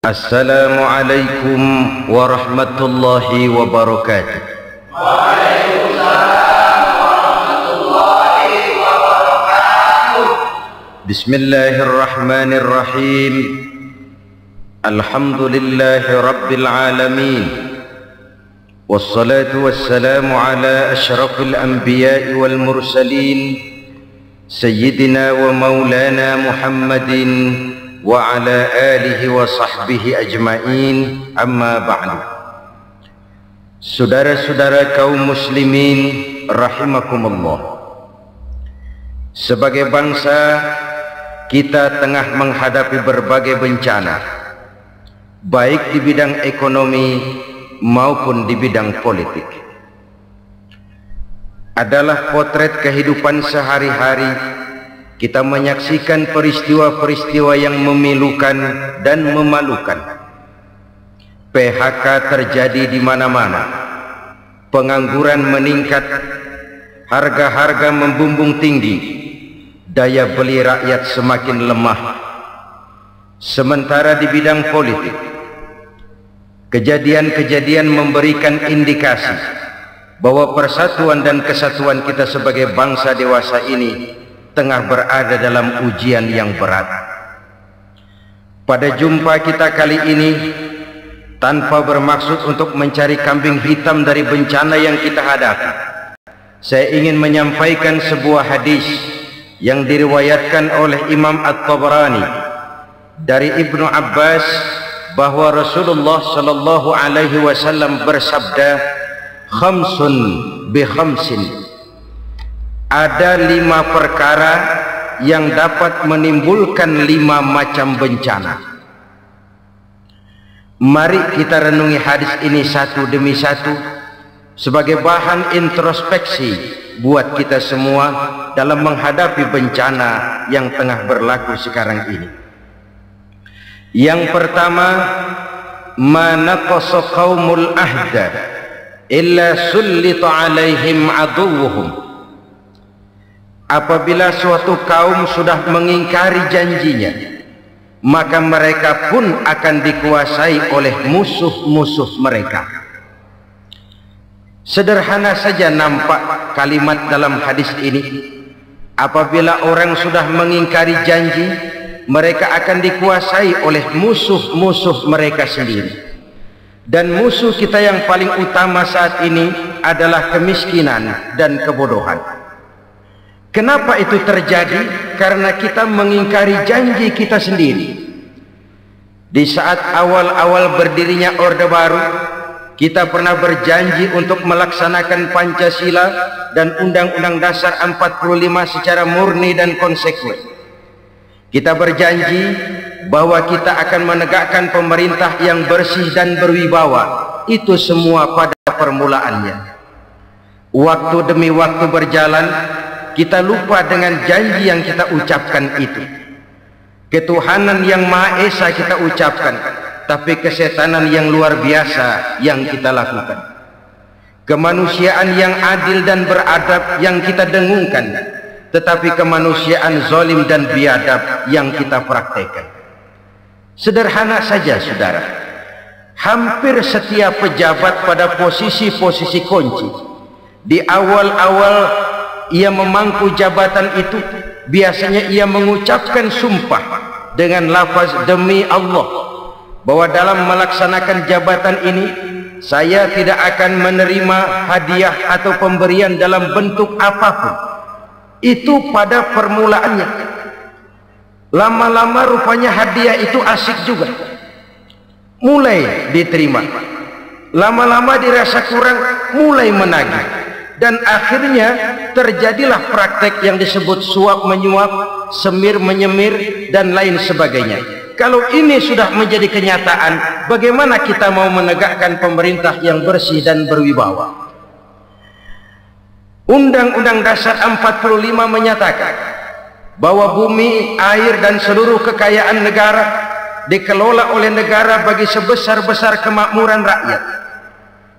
Assalamualaikum warahmatullahi wabarakatuh. Waalaikumsalam warahmatullahi wabarakatuh. Bismillahirrahmanirrahim. Alhamdulillahi rabbil alamin. Wassalatu wassalamu ala ashrafil anbiya'i wal mursalin, Sayyidina wa maulana Muhammadin wa ala alihi wa sahbihi ajma'in, amma ba'du. Saudara-saudara kaum muslimin rahimakumullah, sebagai bangsa kita tengah menghadapi berbagai bencana, baik di bidang ekonomi maupun di bidang politik. Adalah potret kehidupan sehari-hari. Kita menyaksikan peristiwa-peristiwa yang memilukan dan memalukan. PHK terjadi di mana-mana, pengangguran meningkat, harga-harga membumbung tinggi, daya beli rakyat semakin lemah. Sementara di bidang politik, kejadian-kejadian memberikan indikasi bahwa persatuan dan kesatuan kita sebagai bangsa dewasa ini tengah berada dalam ujian yang berat. Pada jumpa kita kali ini, tanpa bermaksud untuk mencari kambing hitam dari bencana yang kita hadapi, saya ingin menyampaikan sebuah hadis yang diriwayatkan oleh Imam At-Tabarani dari Ibnu Abbas, bahwa Rasulullah sallallahu alaihi wasallam bersabda, khamsun bi khamsin, ada 5 perkara yang dapat menimbulkan 5 macam bencana. Mari kita renungi hadis ini satu demi satu sebagai bahan introspeksi buat kita semua dalam menghadapi bencana yang tengah berlaku sekarang ini. Yang pertama, ma naqasa qaumul ahda illa sullita alaihim aduwwuhum. Apabila suatu kaum sudah mengingkari janjinya, maka mereka pun akan dikuasai oleh musuh-musuh mereka. Sederhana saja nampak kalimat dalam hadis ini. Apabila orang sudah mengingkari janji, mereka akan dikuasai oleh musuh-musuh mereka sendiri. Dan musuh kita yang paling utama saat ini adalah kemiskinan dan kebodohan. Kenapa itu terjadi? Karena kita mengingkari janji kita sendiri. Di saat awal-awal berdirinya Orde Baru, kita pernah berjanji untuk melaksanakan Pancasila dan Undang-Undang Dasar 45 secara murni dan konsekuen. Kita berjanji bahwa kita akan menegakkan pemerintah yang bersih dan berwibawa. Itu semua pada permulaannya. Waktu demi waktu berjalan, kita lupa dengan janji yang kita ucapkan itu. Ketuhanan yang Maha Esa kita ucapkan, tapi kesetanan yang luar biasa yang kita lakukan. Kemanusiaan yang adil dan beradab yang kita dengungkan, tetapi kemanusiaan zalim dan biadab yang kita praktekkan. Sederhana saja saudara, hampir setiap pejabat pada posisi-posisi kunci, di awal-awal ia memangku jabatan itu, biasanya ia mengucapkan sumpah dengan lafaz demi Allah, bahwa dalam melaksanakan jabatan ini saya tidak akan menerima hadiah atau pemberian dalam bentuk apapun. Itu pada permulaannya. Lama-lama rupanya hadiah itu asik juga, mulai diterima. Lama-lama dirasa kurang, mulai menagih. Dan akhirnya terjadilah praktek yang disebut suap menyuap, semir menyemir, dan lain sebagainya. Kalau ini sudah menjadi kenyataan, bagaimana kita mau menegakkan pemerintah yang bersih dan berwibawa? Undang-Undang Dasar 45 menyatakan bahwa bumi, air, dan seluruh kekayaan negara dikelola oleh negara bagi sebesar-besar kemakmuran rakyat.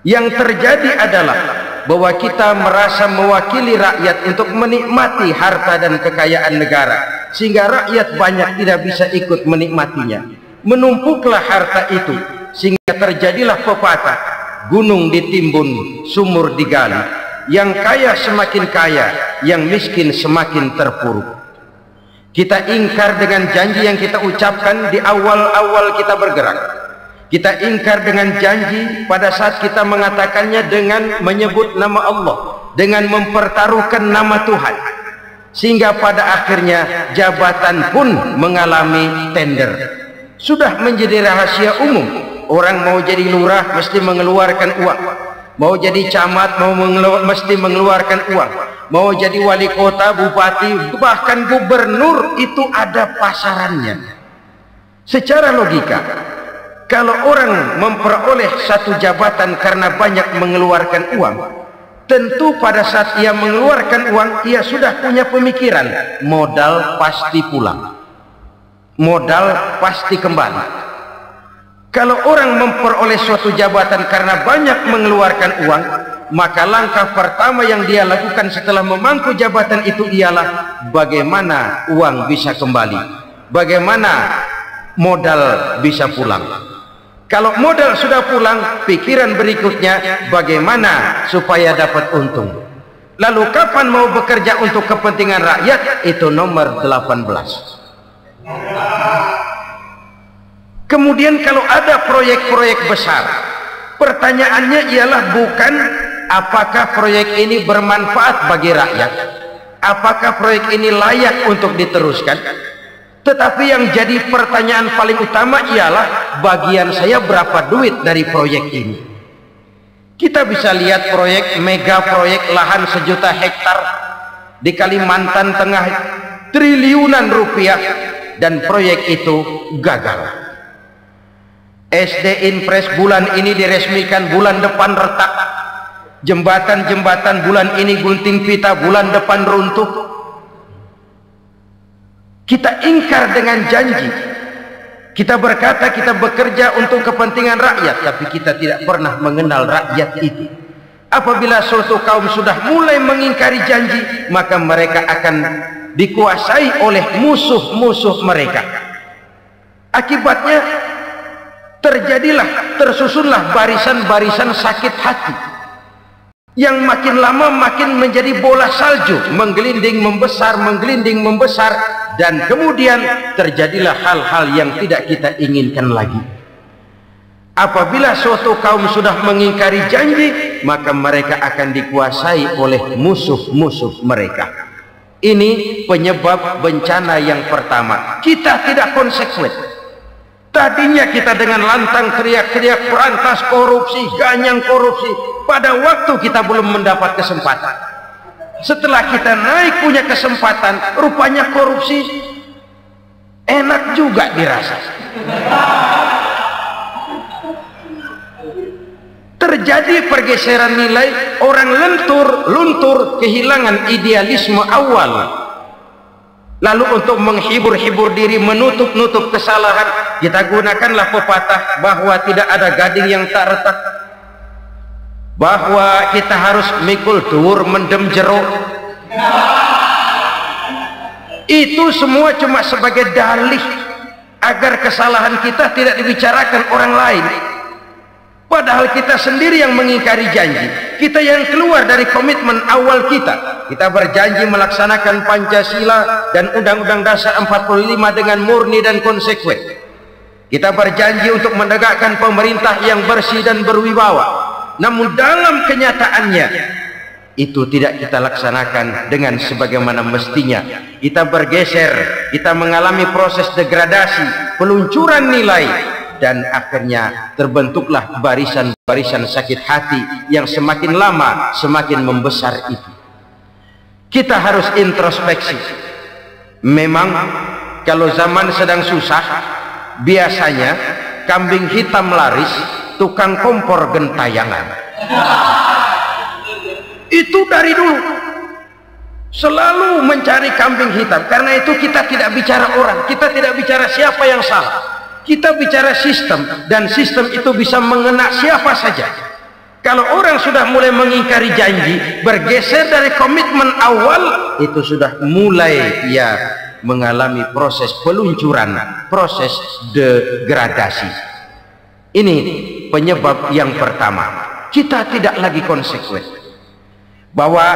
Yang terjadi adalah bahwa kita merasa mewakili rakyat untuk menikmati harta dan kekayaan negara, sehingga rakyat banyak tidak bisa ikut menikmatinya. Menumpuklah harta itu sehingga terjadilah pepatah, gunung ditimbun, sumur digali. Yang kaya semakin kaya, yang miskin semakin terpuruk. Kita ingkar dengan janji yang kita ucapkan di awal-awal kita bergerak. Kita ingkar dengan janji pada saat kita mengatakannya dengan menyebut nama Allah, dengan mempertaruhkan nama Tuhan. Sehingga pada akhirnya jabatan pun mengalami tender. Sudah menjadi rahasia umum. Orang mau jadi lurah mesti mengeluarkan uang. Mau jadi camat mesti mengeluarkan uang. Mau jadi wali kota, bupati, bahkan gubernur, itu ada pasarannya. Secara logika, kalau orang memperoleh satu jabatan karena banyak mengeluarkan uang, tentu pada saat ia mengeluarkan uang, ia sudah punya pemikiran, modal pasti pulang, modal pasti kembali. Kalau orang memperoleh suatu jabatan karena banyak mengeluarkan uang, maka langkah pertama yang dia lakukan setelah memangku jabatan itu ialah bagaimana uang bisa kembali, bagaimana modal bisa pulang. Kalau modal sudah pulang, pikiran berikutnya bagaimana supaya dapat untung. Lalu kapan mau bekerja untuk kepentingan rakyat? Itu nomor 18. Kemudian kalau ada proyek-proyek besar, pertanyaannya ialah bukan apakah proyek ini bermanfaat bagi rakyat, apakah proyek ini layak untuk diteruskan, tetapi yang jadi pertanyaan paling utama ialah bagian saya berapa duit dari proyek ini. Kita bisa lihat proyek, mega proyek lahan 1 juta hektar di Kalimantan Tengah, triliunan rupiah, dan proyek itu gagal. SD Impres bulan ini diresmikan, bulan depan retak. Jembatan-jembatan bulan ini gunting pita, bulan depan runtuh. Kita ingkar dengan janji. Kita berkata kita bekerja untuk kepentingan rakyat, tapi kita tidak pernah mengenal rakyat itu. Apabila suatu kaum sudah mulai mengingkari janji, maka mereka akan dikuasai oleh musuh-musuh mereka. Akibatnya tersusunlah barisan-barisan sakit hati yang makin lama makin menjadi bola salju, menggelinding membesar, dan kemudian terjadilah hal-hal yang tidak kita inginkan lagi. Apabila suatu kaum sudah mengingkari janji, maka mereka akan dikuasai oleh musuh-musuh mereka. Ini penyebab bencana yang pertama. Kita tidak konsekuen. Tadinya kita dengan lantang teriak-teriak berantas korupsi, ganyang korupsi. Pada waktu kita belum mendapat kesempatan. Setelah kita naik punya kesempatan, rupanya korupsi enak juga dirasa. Terjadi pergeseran nilai, orang luntur, kehilangan idealisme awal. Lalu untuk menghibur-hibur diri, menutup-nutup kesalahan, kita gunakanlah pepatah bahwa tidak ada gading yang tak retak, bahwa kita harus mikul dhuwur mendem jero. Itu semua cuma sebagai dalih agar kesalahan kita tidak dibicarakan orang lain. Padahal kita sendiri yang mengingkari janji. Kita yang keluar dari komitmen awal kita. Kita berjanji melaksanakan Pancasila dan Undang-Undang Dasar 45 dengan murni dan konsekuen. Kita berjanji untuk menegakkan pemerintah yang bersih dan berwibawa. Namun dalam kenyataannya itu tidak kita laksanakan dengan sebagaimana mestinya. Kita bergeser, kita mengalami proses degradasi, peluncuran nilai, dan akhirnya terbentuklah barisan-barisan sakit hati yang semakin lama semakin membesar itu. Kita harus introspeksi. Memang kalau zaman sedang susah, biasanya kambing hitam laris, tukang kompor gentayangan. Itu dari dulu selalu mencari kambing hitam. Karena itu kita tidak bicara orang, kita tidak bicara siapa yang salah. Kita bicara sistem, dan sistem itu bisa mengena siapa saja. Kalau orang sudah mulai mengingkari janji, bergeser dari komitmen awal, itu sudah mulai ya mengalami proses peluncuran, proses degradasi. Ini penyebab yang pertama. Kita tidak lagi konsekuen bahwa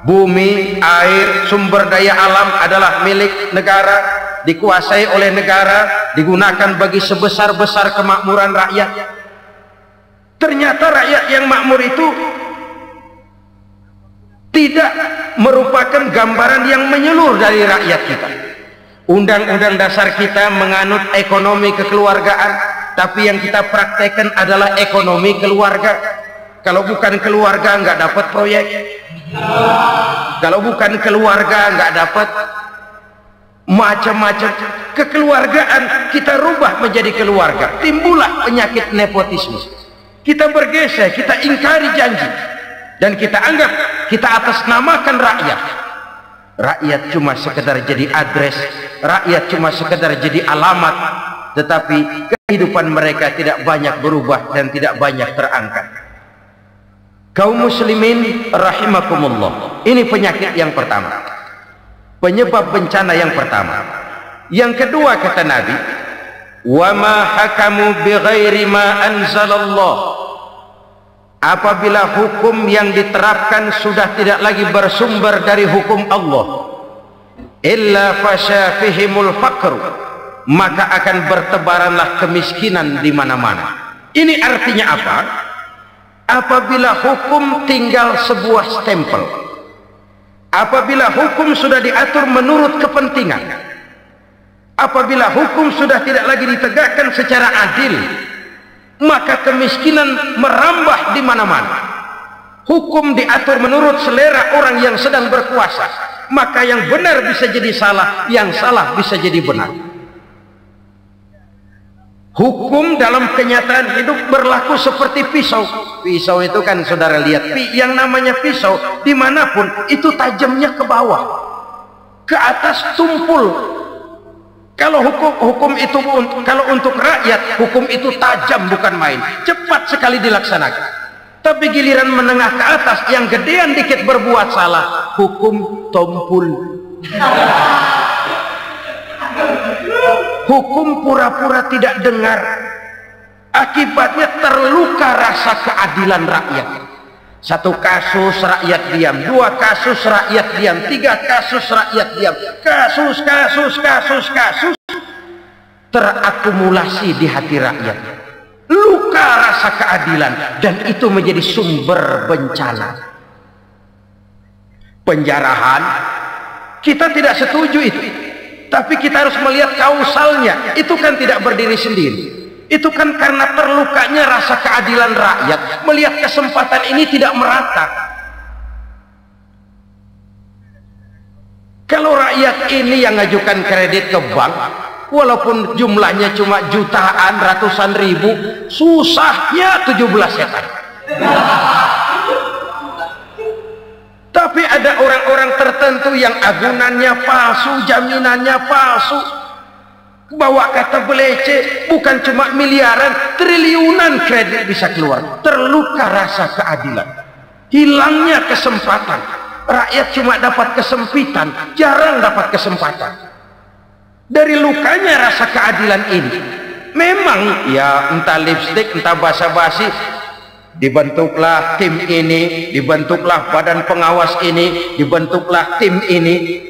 bumi, air, sumber daya alam adalah milik negara, dikuasai oleh negara, digunakan bagi sebesar-besar kemakmuran rakyat. Ternyata rakyat yang makmur itu tidak merupakan gambaran yang menyeluruh dari rakyat kita. Undang-undang dasar kita menganut ekonomi kekeluargaan, tapi yang kita praktekkan adalah ekonomi keluarga. Kalau bukan keluarga nggak dapat proyek, kalau bukan keluarga nggak dapat macam-macam. Kekeluargaan kita rubah menjadi keluarga, timbullah penyakit nepotisme. Kita bergeser, kita ingkari janji, dan kita anggap kita atasnamakan rakyat. Rakyat cuma sekedar jadi address, rakyat cuma sekedar jadi alamat, tetapi kehidupan mereka tidak banyak berubah dan tidak banyak terangkat. Kaum muslimin rahimakumullah, ini penyakit yang pertama, penyebab bencana yang pertama. Yang kedua kata Nabi, wa ma hakamu bighairi ma anzalallah. Apabila hukum yang diterapkan sudah tidak lagi bersumber dari hukum Allah, illa fasya fihimul faqru, maka akan bertebaranlah kemiskinan di mana-mana. Ini artinya apa? Apabila hukum tinggal sebuah stempel, apabila hukum sudah diatur menurut kepentingan, apabila hukum sudah tidak lagi ditegakkan secara adil, maka kemiskinan merambah di mana-mana. Hukum diatur menurut selera orang yang sedang berkuasa, maka yang benar bisa jadi salah, yang salah bisa jadi benar. Hukum dalam kenyataan hidup berlaku seperti pisau. Pisau itu kan saudara lihat, yang namanya pisau dimanapun itu tajamnya ke bawah, ke atas tumpul. Kalau hukum itu, kalau untuk rakyat, hukum itu tajam bukan main, cepat sekali dilaksanakan. Tapi giliran menengah ke atas, yang gedean dikit berbuat salah, hukum tumpul. Hukum pura-pura tidak dengar, akibatnya terluka rasa keadilan rakyat. Satu kasus rakyat diam, dua kasus rakyat diam, tiga kasus rakyat diam, kasus terakumulasi di hati rakyat, luka rasa keadilan, dan itu menjadi sumber bencana. Penjarahan kita tidak setuju itu, tapi kita harus melihat kausalnya. Itu kan tidak berdiri sendiri, itu kan karena terlukanya rasa keadilan rakyat melihat kesempatan ini tidak merata. Kalau rakyat ini yang ngajukan kredit ke bank, walaupun jumlahnya cuma jutaan, ratusan ribu, susahnya 17 setan. Tapi ada orang-orang tertentu yang agunannya palsu, jaminannya palsu, bawa kata belece, bukan cuma miliaran, triliunan kredit bisa keluar. Terluka rasa keadilan, hilangnya kesempatan. Rakyat cuma dapat kesempitan, jarang dapat kesempatan. Dari lukanya rasa keadilan ini, memang ya entah lipstik, entah basa-basi, dibentuklah tim ini, dibentuklah badan pengawas ini, dibentuklah tim ini.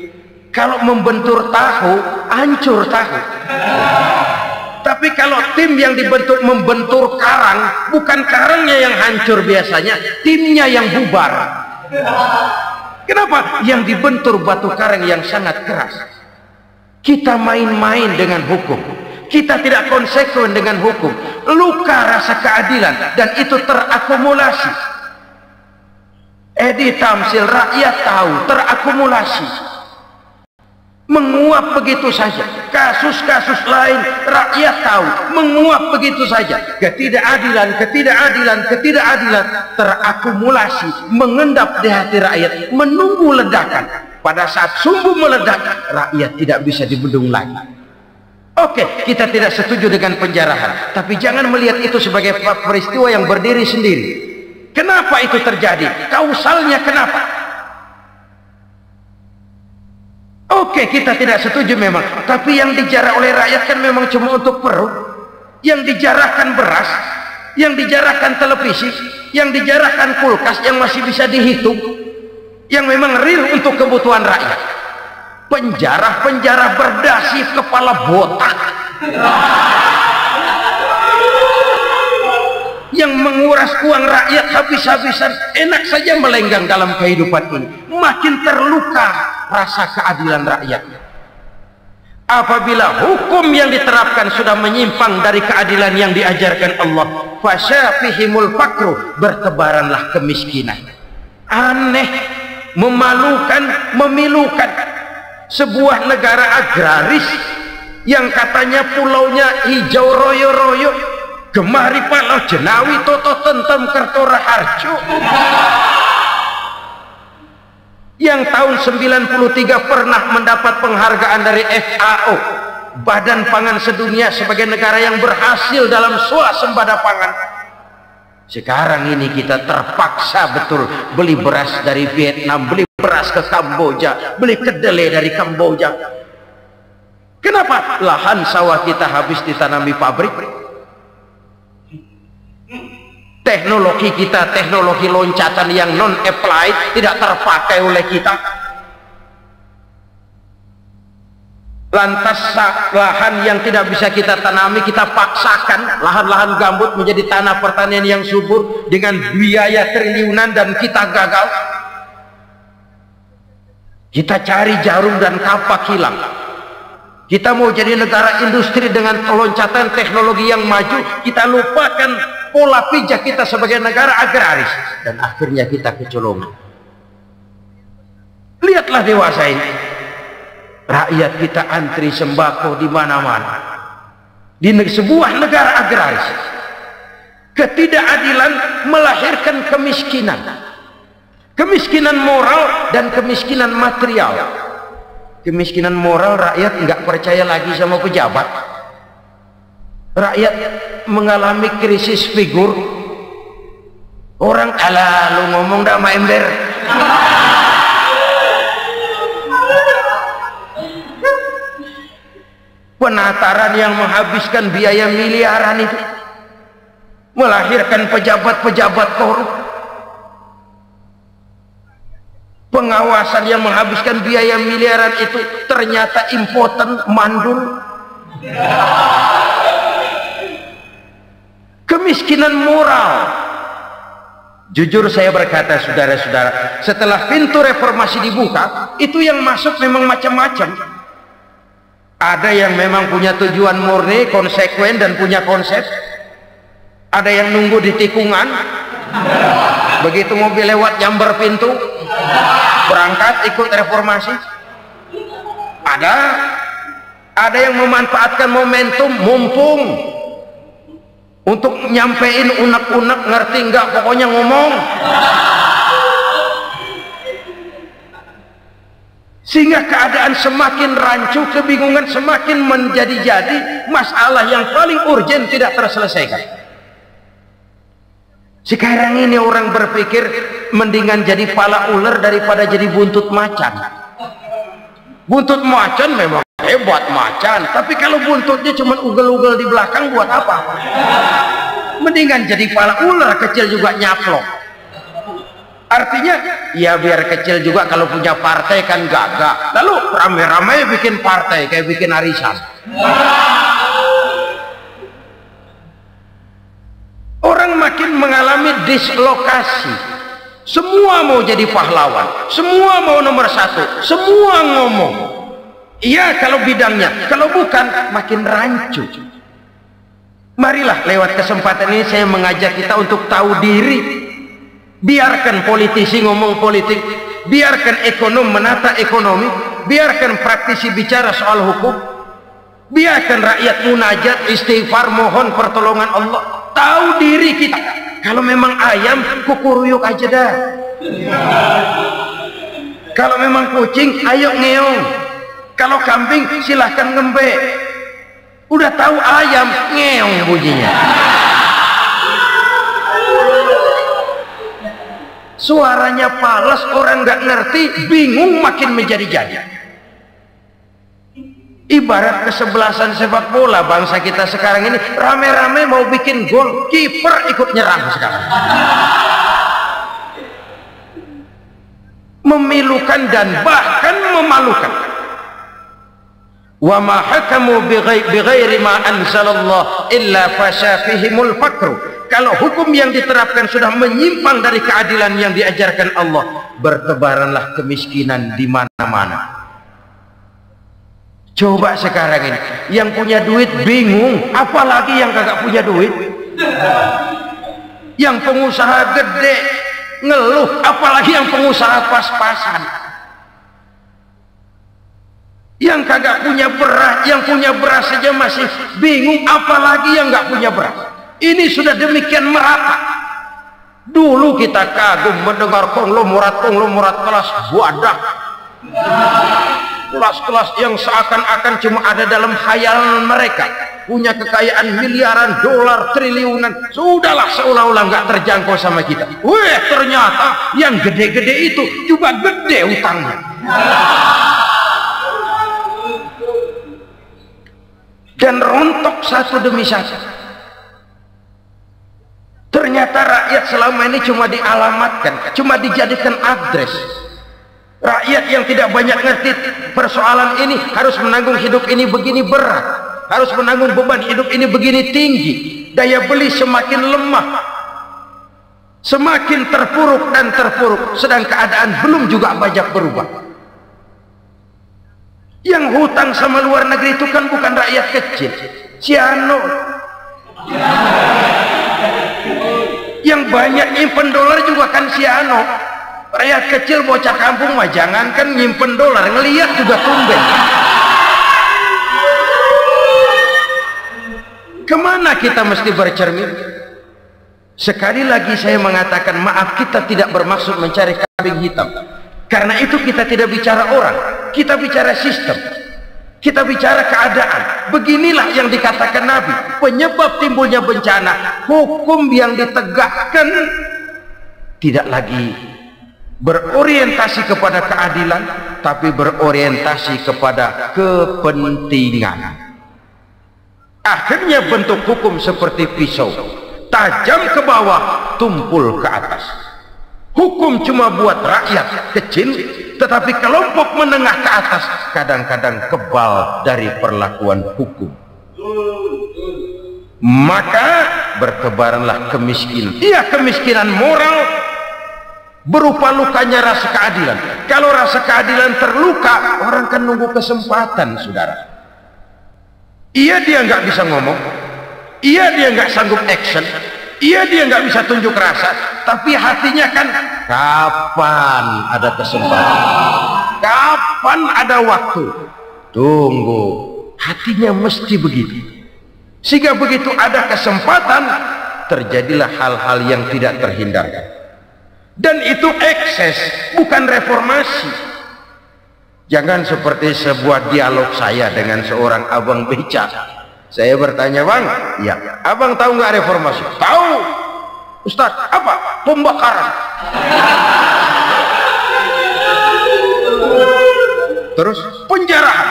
Kalau membentur tahu, hancur tahu. Tapi kalau tim yang dibentuk membentur karang, bukan karangnya yang hancur biasanya, timnya yang bubar. Kenapa? Yang dibentur batu karang yang sangat keras. Kita main-main dengan hukum, kita tidak konsekuen dengan hukum, luka rasa keadilan, dan itu terakumulasi. Edi Tamsil, rakyat tahu, terakumulasi, menguap begitu saja. Kasus-kasus lain rakyat tahu, menguap begitu saja. Ketidakadilan terakumulasi, mengendap di hati rakyat, menunggu ledakan. Pada saat sumbu meledak, rakyat tidak bisa dibendung lagi. Oke, kita tidak setuju dengan penjarahan, tapi jangan melihat itu sebagai peristiwa yang berdiri sendiri. Kenapa itu terjadi? Kausalnya kenapa? Oke, kita tidak setuju memang, tapi yang dijarah oleh rakyat kan memang cuma untuk perut. Yang dijarahkan beras, yang dijarahkan televisi, yang dijarahkan kulkas yang masih bisa dihitung, yang memang real untuk kebutuhan rakyat. Penjara berdasi kepala botak yang menguras uang rakyat habis-habisan, enak saja melenggang dalam kehidupan ini. Makin terluka rasa keadilan rakyat. Apabila hukum yang diterapkan sudah menyimpang dari keadilan yang diajarkan Allah, fasyafihimul fakru, bertebaranlah kemiskinan. Aneh, memalukan, memilukan. Sebuah negara agraris yang katanya pulaunya hijau royo-royo, Gemari Palau Jenawi Toto Tentem Kertora Harjo, yang tahun 93 pernah mendapat penghargaan dari FAO, Badan Pangan Sedunia, sebagai negara yang berhasil dalam swasembada pangan. Sekarang ini kita terpaksa betul beli beras dari Vietnam, beli beras ke Kamboja, beli kedelai dari Kamboja. Kenapa? Lahan sawah kita habis ditanami pabrik. Teknologi kita, teknologi loncatan yang non-applied, tidak terpakai oleh kita. Lantas lahan yang tidak bisa kita tanami, kita paksakan lahan-lahan gambut menjadi tanah pertanian yang subur dengan biaya triliunan, dan kita gagal. Kita cari jarum dan kapak hilang. Kita mau jadi negara industri dengan loncatan teknologi yang maju, kita lupakan pola pijak kita sebagai negara agraris, dan akhirnya kita kecolongan. Lihatlah dewasa ini, rakyat kita antri sembako di mana-mana. Di sebuah negara agraris, ketidakadilan melahirkan kemiskinan, kemiskinan moral dan kemiskinan material. Kemiskinan moral, rakyat nggak percaya lagi sama pejabat. Rakyat mengalami krisis figur. Orang ala lu ngomong dah sama ember. Penataran yang menghabiskan biaya miliaran itu melahirkan pejabat-pejabat korup. Pengawasan yang menghabiskan biaya miliaran itu ternyata impoten, mandul. Kemiskinan moral. Jujur saya berkata, saudara-saudara, setelah pintu reformasi dibuka, itu yang masuk memang macam-macam. Ada yang memang punya tujuan murni, konsekuen, dan punya konsep. Ada yang nunggu di tikungan, begitu mobil lewat nyamber pintu, berangkat ikut reformasi. Ada yang memanfaatkan momentum, mumpung, untuk nyampein unek-unek, ngerti enggak, pokoknya ngomong. Sehingga keadaan semakin rancu, kebingungan semakin menjadi-jadi, masalah yang paling urgen tidak terselesaikan. Sekarang ini orang berpikir mendingan jadi pala ular daripada jadi buntut macan. Buntut macan memang hebat macan, tapi kalau buntutnya cuma ugel-ugel di belakang buat apa? Mendingan jadi pala ular, kecil juga nyaplok. Artinya ya biar kecil juga kalau punya partai kan gagah. Lalu rame-rame bikin partai kayak bikin arisan. Orang makin mengalami dislokasi. Semua mau jadi pahlawan, semua mau nomor satu, semua ngomong. Iya kalau bidangnya, kalau bukan makin rancu. Marilah lewat kesempatan ini saya mengajak kita untuk tahu diri. Biarkan politisi ngomong politik, biarkan ekonom menata ekonomi, biarkan praktisi bicara soal hukum, biarkan rakyat munajat, istighfar, mohon pertolongan Allah. Tahu diri kita. Kalau memang ayam, kukuruyuk aja dah. Kalau memang kucing, ayo ngeong. Kalau kambing, silahkan ngembe. Udah tahu ayam, ngeong bunyinya. Suaranya palas, orang nggak ngerti, bingung, makin menjadi-jadi. Ibarat kesebelasan sepak bola bangsa kita sekarang ini, rame-rame mau bikin gol, kiper ikut nyerang sekarang. Memilukan dan bahkan memalukan. Wa ma hakamu bighairi ma anzalallah illa fasha fihimul fakru. Kalau hukum yang diterapkan sudah menyimpang dari keadilan yang diajarkan Allah, bertebaranlah kemiskinan di mana-mana. Coba sekarang ini, yang punya duit bingung, apalagi yang kagak punya duit. Yang pengusaha gede ngeluh, apalagi yang pengusaha pas-pasan. Yang kagak punya beras, yang punya beras saja masih bingung, apalagi yang nggak punya beras. Ini sudah demikian merata. Dulu kita kagum mendengar konglomerat kelas buadak, kelas-kelas yang seakan-akan cuma ada dalam khayalan mereka, punya kekayaan miliaran dolar, triliunan. Sudahlah, seolah-olah nggak terjangkau sama kita. Weh, ternyata yang gede-gede itu juga gede utangnya. Dan rontok satu demi satu. Ternyata rakyat selama ini cuma dialamatkan, cuma dijadikan address. Rakyat yang tidak banyak ngerti persoalan ini harus menanggung hidup ini begini berat, harus menanggung beban hidup ini begini tinggi, daya beli semakin lemah, semakin terpuruk dan terpuruk, sedang keadaan belum juga banyak berubah. Yang hutang sama luar negeri itu kan bukan rakyat kecil, Ciano. Yang banyak nyimpen dolar juga kan Ciano. Rakyat kecil bocah kampung mah jangankan nyimpen dolar, ngelihat juga tumben. Kemana kita mesti bercermin? Sekali lagi saya mengatakan maaf, kita tidak bermaksud mencari kambing hitam. Karena itu kita tidak bicara orang, kita bicara sistem, kita bicara keadaan. Beginilah yang dikatakan Nabi, penyebab timbulnya bencana, hukum yang ditegakkan tidak lagi berorientasi kepada keadilan, tapi berorientasi kepada kepentingan. Akhirnya bentuk hukum seperti pisau, tajam ke bawah, tumpul ke atas. Hukum cuma buat rakyat kecil, tetapi kelompok menengah ke atas kadang-kadang kebal dari perlakuan hukum. Maka bertebaranlah kemiskinan. Iya, kemiskinan moral berupa lukanya rasa keadilan. Kalau rasa keadilan terluka, orang kan nunggu kesempatan, saudara. Iya, dia nggak bisa ngomong, iya dia nggak sanggup action, iya dia nggak bisa tunjuk rasa, tapi hatinya kan kapan ada kesempatan, kapan ada waktu, tunggu. Hatinya mesti begitu, sehingga begitu ada kesempatan terjadilah hal-hal yang tidak terhindarkan. Dan itu ekses, bukan reformasi. Jangan seperti sebuah dialog saya dengan seorang abang beca. Saya bertanya, bang, ya, abang tahu nggak reformasi? Tahu, Ustaz. Apa? Pembakaran. Terus penjarahan,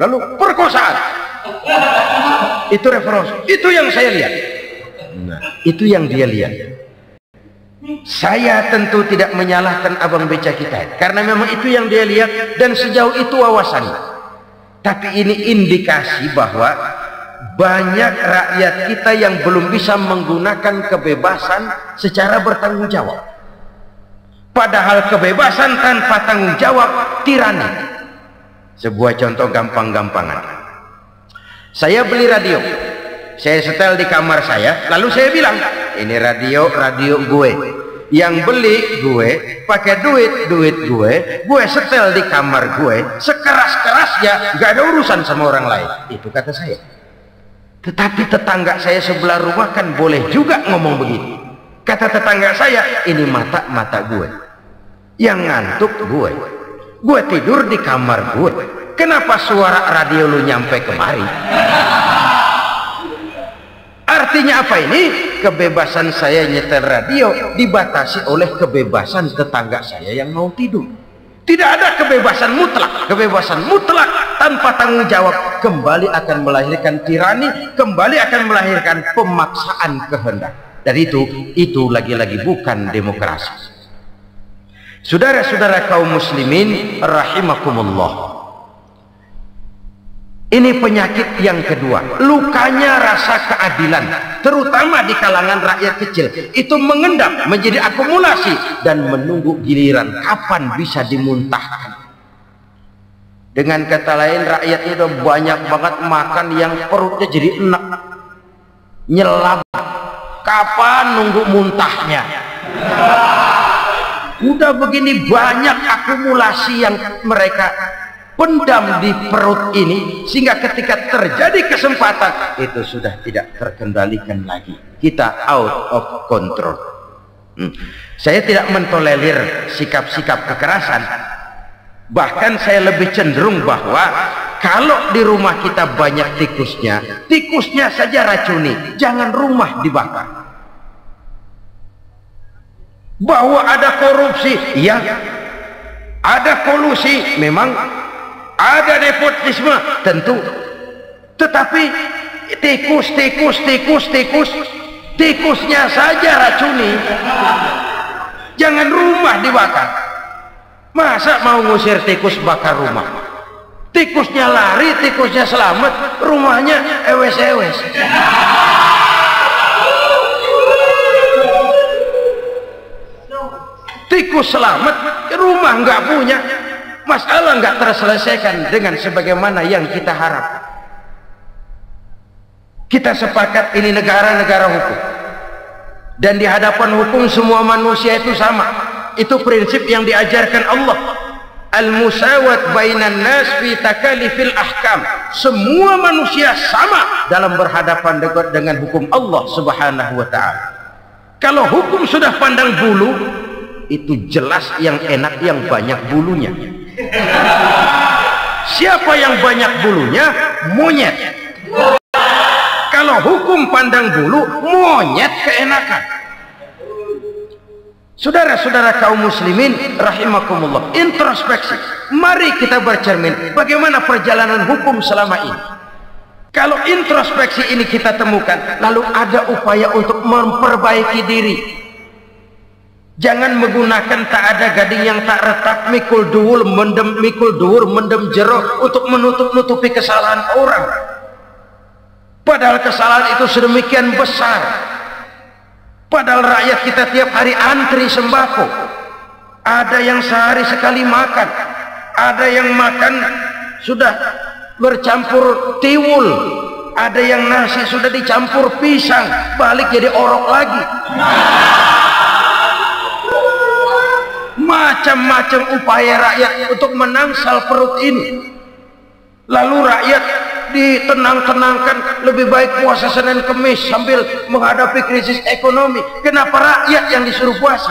lalu perkosaan. Itu reformasi. Itu yang saya lihat. Nah, itu yang dia lihat. Saya tentu tidak menyalahkan abang beca kita, karena memang itu yang dia lihat dan sejauh itu wawasannya. Tapi ini indikasi bahwa banyak rakyat kita yang belum bisa menggunakan kebebasan secara bertanggung jawab. Padahal kebebasan tanpa tanggung jawab tirani. Sebuah contoh gampang-gampangan. Saya beli radio, saya setel di kamar saya, lalu saya bilang, ini radio gue, yang beli gue, pakai duit gue setel di kamar gue, sekeras-kerasnya, gak ada urusan sama orang lain. Itu kata saya. Tetapi tetangga saya sebelah rumah kan boleh juga ngomong begitu. Kata tetangga saya, ini mata gue, yang ngantuk gue tidur di kamar gue, kenapa suara radio lu nyampe kemari? Artinya apa ini? Kebebasan saya nyetel radio dibatasi oleh kebebasan tetangga saya yang mau tidur. Tidak ada kebebasan mutlak. Kebebasan mutlak tanpa tanggung jawab, kembali akan melahirkan tirani, kembali akan melahirkan pemaksaan kehendak. Dan itu lagi-lagi bukan demokrasi. Saudara-saudara kaum muslimin rahimakumullah, ini penyakit yang kedua, lukanya rasa keadilan, terutama di kalangan rakyat kecil. Itu mengendap menjadi akumulasi dan menunggu giliran kapan bisa dimuntahkan. Dengan kata lain, rakyat itu banyak banget makan yang perutnya jadi enak, nyelap. Kapan nunggu muntahnya? Udah begini banyak akumulasi yang mereka pendam di perut ini, sehingga ketika terjadi kesempatan itu sudah tidak terkendalikan lagi. Kita out of control. Saya tidak mentolerir sikap-sikap kekerasan. Bahkan saya lebih cenderung bahwa kalau di rumah kita banyak tikusnya, tikusnya saja racuni, jangan rumah dibakar. Bahwa ada korupsi, ya, ada kolusi, memang ada nepotisme, tentu. Tetapi tikusnya saja racuni, jangan rumah dibakar. Masa mau ngusir tikus bakar rumah? Tikusnya lari, tikusnya selamat, rumahnya ewes-ewes. Tikus selamat, rumah nggak punya, masalah nggak terselesaikan dengan sebagaimana yang kita harap. Kita sepakat ini negara hukum, dan di hadapan hukum semua manusia itu sama. Itu prinsip yang diajarkan Allah. Al-musawat bainan nas fi takalifil ahkam. Semua manusia sama dalam berhadapan dengan hukum Allah Subhanahu wa ta'ala. Kalau hukum sudah pandang bulu, itu jelas yang enak yang banyak bulunya. Siapa yang banyak bulunya? Monyet. Kalau hukum pandang bulu, monyet keenakan. Saudara-saudara kaum muslimin rahimakumullah, introspeksi. Mari kita bercermin bagaimana perjalanan hukum selama ini. Kalau introspeksi ini kita temukan, lalu ada upaya untuk memperbaiki diri. Jangan menggunakan tak ada gading yang tak retak, mikul duwul mendem jero untuk menutupi kesalahan orang. Padahal kesalahan itu sedemikian besar. Padahal rakyat kita tiap hari antri sembako. Ada yang sehari sekali makan, ada yang makan sudah bercampur tiwul, ada yang nasi sudah dicampur pisang, balik jadi orok lagi. Macam-macam upaya rakyat untuk menangsal perut ini. Lalu rakyat ditenang-tenangkan, lebih baik puasa Senin Kemis sambil menghadapi krisis ekonomi. Kenapa rakyat yang disuruh puasa?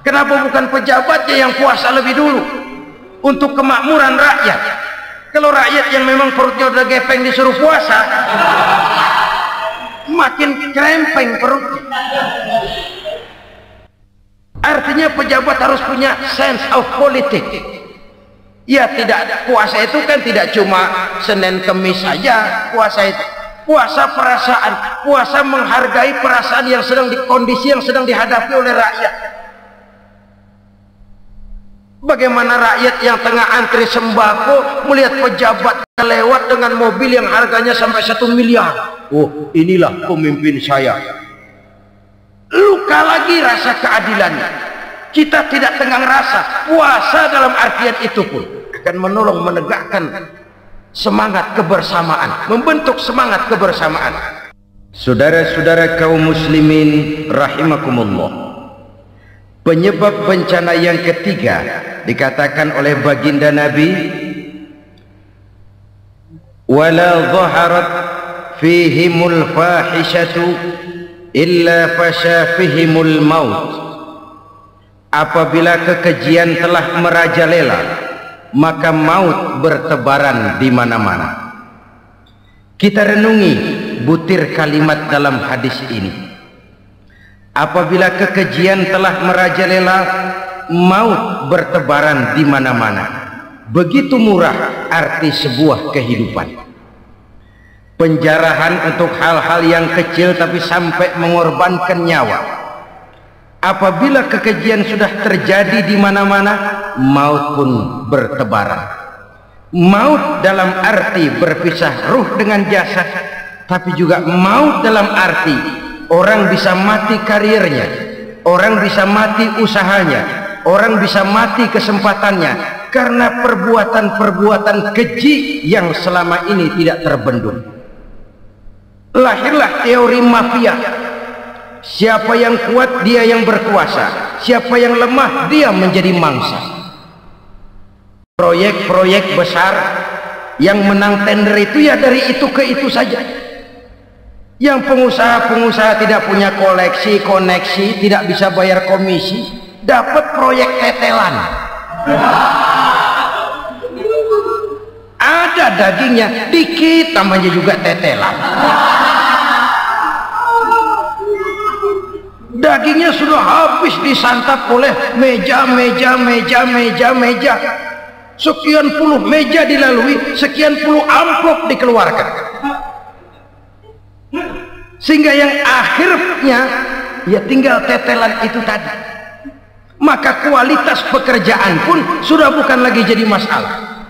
Kenapa bukan pejabatnya yang puasa lebih dulu untuk kemakmuran rakyat? Kalau rakyat yang memang perutnya udah gepeng disuruh puasa, makin krempeng perutnya. Artinya pejabat harus punya sense of politics. Ya, tidak, puasa itu kan tidak cuma Senin Kemis saja. Puasa itu puasa perasaan, puasa menghargai perasaan yang sedang kondisi yang sedang dihadapi oleh rakyat. Bagaimana rakyat yang tengah antri sembako melihat pejabat lewat dengan mobil yang harganya sampai 1 miliar. Oh, inilah pemimpin saya. Luka lagi rasa keadilannya. Kita tidak tenggang rasa. Puasa dalam artian itu pun akan menolong menegakkan semangat kebersamaan, membentuk semangat kebersamaan. Saudara-saudara kaum muslimin rahimakumullah, penyebab bencana yang ketiga dikatakan oleh baginda Nabi, wala dhaharat fihimul fahishatu illa fasha fihimul maut. Apabila kekejian telah merajalela, maka maut bertebaran di mana-mana. Kita renungi butir kalimat dalam hadis ini. Apabila kekejian telah merajalela, maut bertebaran di mana-mana. Begitu murah arti sebuah kehidupan. Penjarahan untuk hal-hal yang kecil tapi sampai mengorbankan nyawa. Apabila kekejian sudah terjadi di mana-mana, maut pun bertebaran. Maut dalam arti berpisah ruh dengan jasad, tapi juga maut dalam arti orang bisa mati karirnya, orang bisa mati usahanya, orang bisa mati kesempatannya karena perbuatan-perbuatan keji yang selama ini tidak terbendung. Lahirlah teori mafia. Siapa yang kuat dia yang berkuasa, siapa yang lemah dia menjadi mangsa. Proyek-proyek besar yang menang tender itu ya dari itu ke itu saja. Yang pengusaha-pengusaha tidak punya koleksi, koneksi, tidak bisa bayar komisi, dapat proyek tetelan. Ada dagingnya dikit, namanya juga tetelan. Dagingnya sudah habis disantap oleh meja. Sekian puluh meja dilalui, sekian puluh amplop dikeluarkan. Sehingga yang akhirnya ya tinggal tetelan itu tadi. Maka kualitas pekerjaan pun sudah bukan lagi jadi masalah.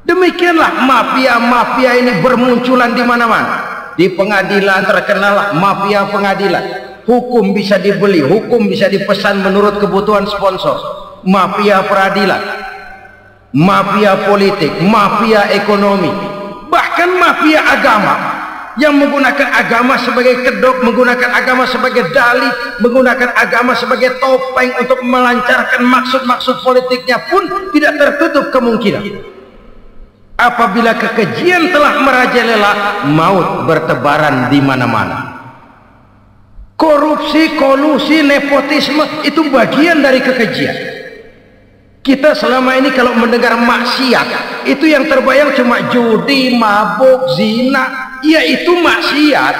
Demikianlah mafia-mafia ini bermunculan di mana-mana. Di pengadilan terkenal mafia pengadilan. Hukum bisa dibeli, hukum bisa dipesan menurut kebutuhan sponsor. Mafia peradilan, mafia politik, mafia ekonomi, bahkan mafia agama yang menggunakan agama sebagai kedok, menggunakan agama sebagai dalih, menggunakan agama sebagai topeng untuk melancarkan maksud-maksud politiknya pun tidak tertutup kemungkinan. Apabila kekejian telah merajalela, maut bertebaran di mana-mana. Korupsi, kolusi, nepotisme itu bagian dari kekejian. Kita selama ini kalau mendengar maksiat, itu yang terbayang cuma judi, mabuk, zina. Ya itu maksiat.